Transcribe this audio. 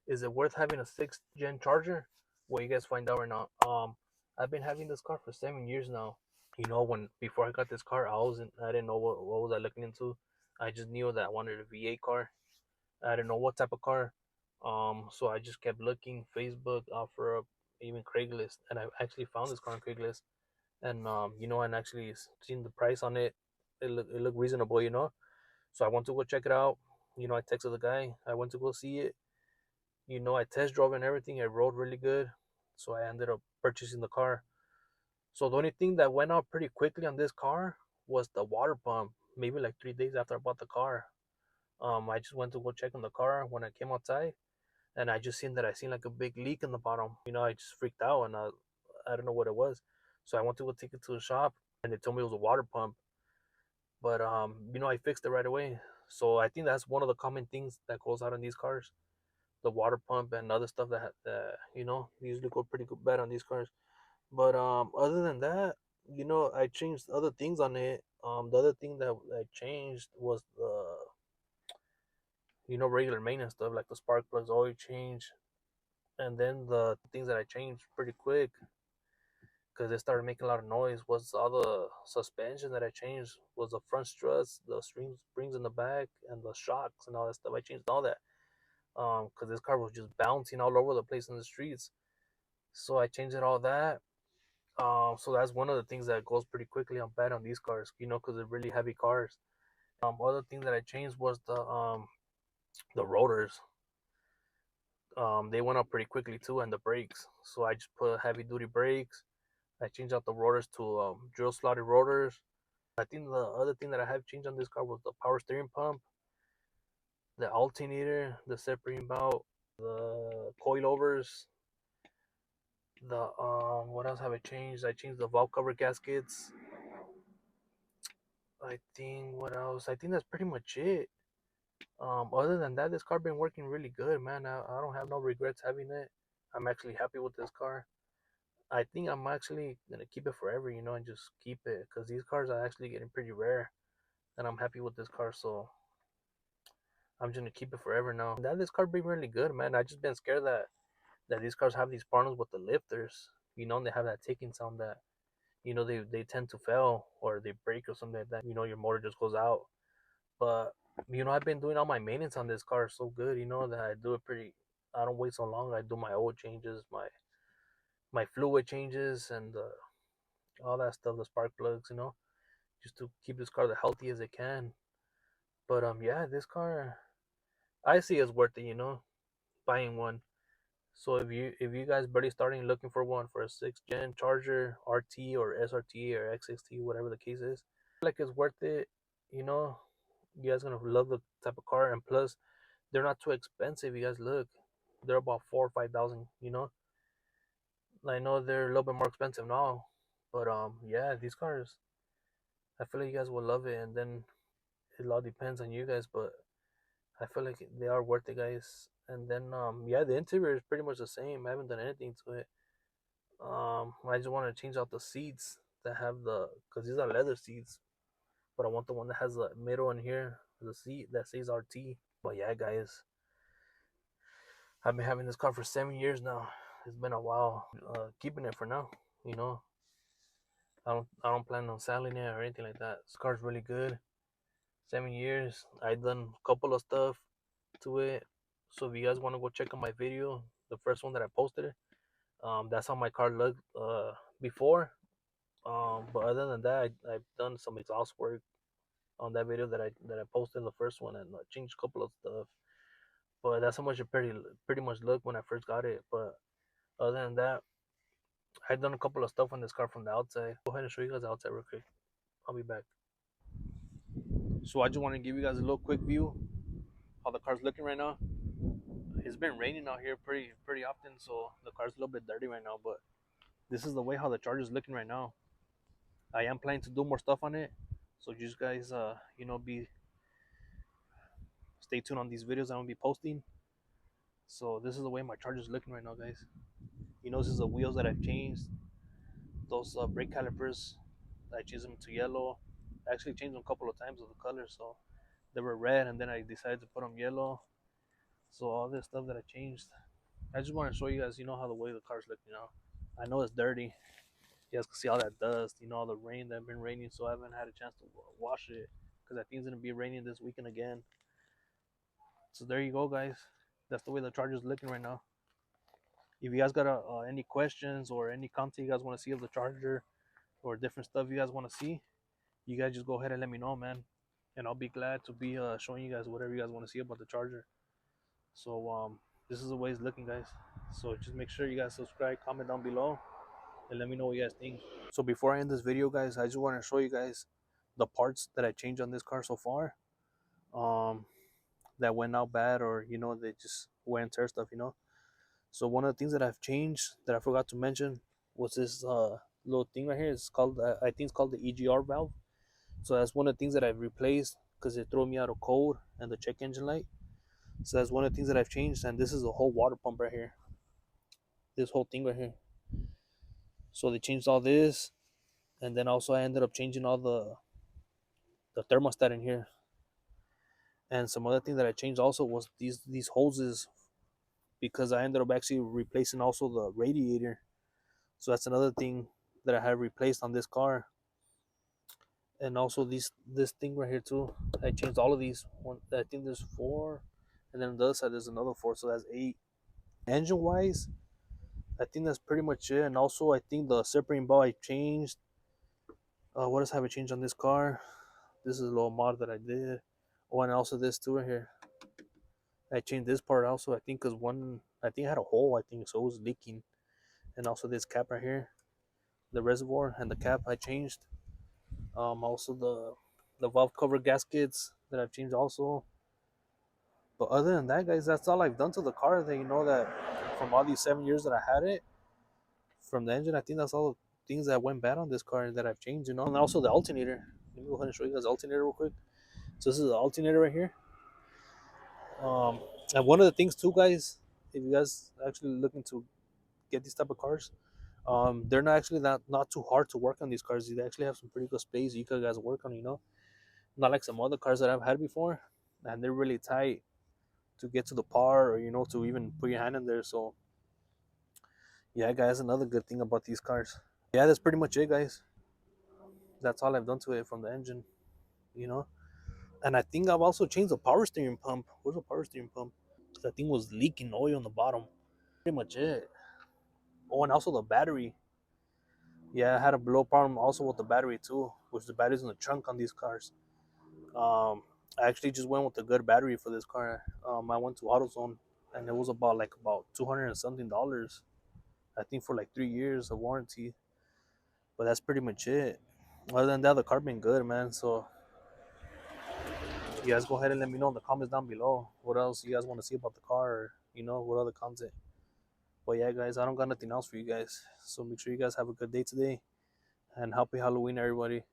Is it worth having a 6th gen charger? Well, you guys find out right now. I've been having this car for 7 years now. When before I got this car, I didn't know what was I looking into. I just knew that I wanted a V8 car. I didn't know what type of car. So I just kept looking Facebook, OfferUp, even Craigslist, and I actually found this car on Craigslist. And and actually seen the price on it. It looked reasonable. So I went to go check it out. I texted the guy. I went to go see it. I test drove and everything. It rode really good. So I ended up purchasing the car. So the only thing that went out pretty quickly on this car was the water pump. Maybe like 3 days after I bought the car. I just went to go check on the car when I came outside, and I seen like a big leak in the bottom. I just freaked out, and I don't know what it was. So I went to go take it to the shop, and they told me it was a water pump. But I fixed it right away. So I think that's one of the common things that goes out on these cars, the water pump and other stuff that usually go pretty good bad on these cars. But other than that, I changed other things on it. The other thing that I changed was the regular maintenance stuff like the spark plugs, oil change, and then the things that I changed pretty quick because it started making a lot of noise was all the suspension that I changed was the front struts, the springs in the back, and the shocks and all that stuff. I changed all that because this car was just bouncing all over the place in the streets. So I changed it all that. So that's one of the things that goes pretty quickly on bad on these cars, because they're really heavy cars. Other thing that I changed was the rotors. They went up pretty quickly too, and the brakes. So I just put heavy duty brakes. I changed out the rotors to drill slotted rotors. I think the other thing that I have changed on this car was the power steering pump, the alternator, the separating belt, the coilovers. The what else have I changed? I changed the valve cover gaskets. I think what else? I think that's pretty much it. Other than that, this car been working really good, man. I don't have no regrets having it. I'm actually happy with this car. I think I'm actually gonna keep it forever, and just keep it because these cars are actually getting pretty rare, and I'm happy with this car, so I'm just gonna keep it forever now. That this car been really good, man. I just been scared that these cars have these problems with the lifters. And they have that ticking sound that they tend to fail or they break or something like that. Your motor just goes out. But I've been doing all my maintenance on this car so good, that I do it pretty. I don't wait so long. I do my oil changes, my fluid changes, and all that stuff, the spark plugs, just to keep this car the healthy as it can. But yeah, this car I see is worth it, buying one. So if you guys barely starting looking for one for a 6th gen Charger RT or SRT or XXT, whatever the case is, I feel like it's worth it. You know, you guys gonna love the type of car, and plus they're not too expensive. You guys look, they're about 4 or 5 thousand. I know they're a little bit more expensive now, but yeah, these cars, I feel like you guys will love it, and then it all depends on you guys, but I feel like they are worth it, guys. And then yeah, the interior is pretty much the same. I haven't done anything to it. I just want to change out the seats that have because these are leather seats, but I want the one that has the middle in here, the seat that says RT. But yeah, guys, I've been having this car for 7 years now. It's been a while, keeping it for now. You know, I don't plan on selling it or anything like that. This car's really good. 7 years. I done a couple of stuff to it. So if you guys want to go check out my video, the first one that I posted, that's how my car looked before. But other than that, I've done some exhaust work on that video that I posted the first one, and changed a couple of stuff. But that's how much it pretty much looked when I first got it. But other than that, I've done a couple of stuff on this car from the outside. Go ahead and show you guys the outside real quick. I'll be back. So I just want to give you guys a little quick view how the car's looking right now. It's been raining out here pretty often, so the car's a little bit dirty right now. But this is the way how the Charger's looking right now. I am planning to do more stuff on it, so you guys, be stay tuned on these videos I'm gonna be posting. So this is the way my Charger's looking right now, guys. This is the wheels that I've changed. Those brake calipers, I changed them to yellow. I actually changed them a couple of times of the color, so they were red, and then I decided to put them yellow. So all this stuff that I changed, I just want to show you guys, how the way the car's looking now. I know it's dirty. You guys can see all that dust, all the rain that been raining, so I haven't had a chance to wash it because I think it's gonna be raining this weekend again. So there you go, guys. That's the way the Charger's looking right now. If you guys got any questions or any content you guys want to see of the Charger or different stuff you guys want to see, you guys just go ahead and let me know, man. And I'll be glad to be showing you guys whatever you guys want to see about the Charger. So this is the way it's looking, guys. So just make sure you guys subscribe, comment down below, and let me know what you guys think. So before I end this video, guys, I just want to show you guys the parts that I changed on this car so far. That went out bad, or they just wear and tear stuff. So one of the things that I've changed that I forgot to mention was this little thing right here. It's called I think it's called the EGR valve. So that's one of the things that I've replaced because it threw me out of code and the check engine light. So that's one of the things that I've changed, and this is a whole water pump right here. This whole thing right here. So they changed all this, and then also I ended up changing all the thermostat in here. And some other thing that I changed also was these hoses, because I ended up actually replacing also the radiator. So that's another thing that I have replaced on this car. And also this thing right here too. I changed all of these. One, I think there's 4, and then on the other side there's another 4, so that's 8. Engine wise, I think that's pretty much it. And also I think the separating ball I changed. What else have I changed on this car? This is a little mod that I did. Oh, and also this too right here. I changed this part also, I think, because I think it had a hole, I think, so it was leaking. And also this cap right here, the reservoir and the cap I changed. Also the valve cover gaskets that I've changed also. But other than that, guys, that's all I've done to the car. That that from all these 7 years that I had it, from the engine, I think that's all the things that went bad on this car that I've changed. And also the alternator. Let me go ahead and show you guys the alternator real quick. So this is the alternator right here. And one of the things too, guys, if you guys actually looking to get these type of cars, they're not actually not too hard to work on these cars. They actually have some pretty good space you guys work on. Not like some other cars that I've had before, and they're really tight to get to the par, or to even put your hand in there. So yeah, guys, another good thing about these cars. Yeah, that's pretty much it, guys. That's all I've done to it from the engine, you know. And I think I've also changed the power steering pump. Where's the power steering pump? Because that thing was leaking oil on the bottom. Pretty much it. Oh, and also the battery. Yeah, I had a blow problem also with the battery too, which the battery's in the trunk on these cars. I actually just went with a good battery for this car. I went to AutoZone, and it was about $200 and something. I think for like 3 years of warranty. But that's pretty much it. Other than that, the car been good, man. So you guys go ahead and let me know in the comments down below what else you guys want to see about the car, or what other content. But yeah, guys, I don't got nothing else for you guys. So make sure you guys have a good day today, and happy Halloween, everybody.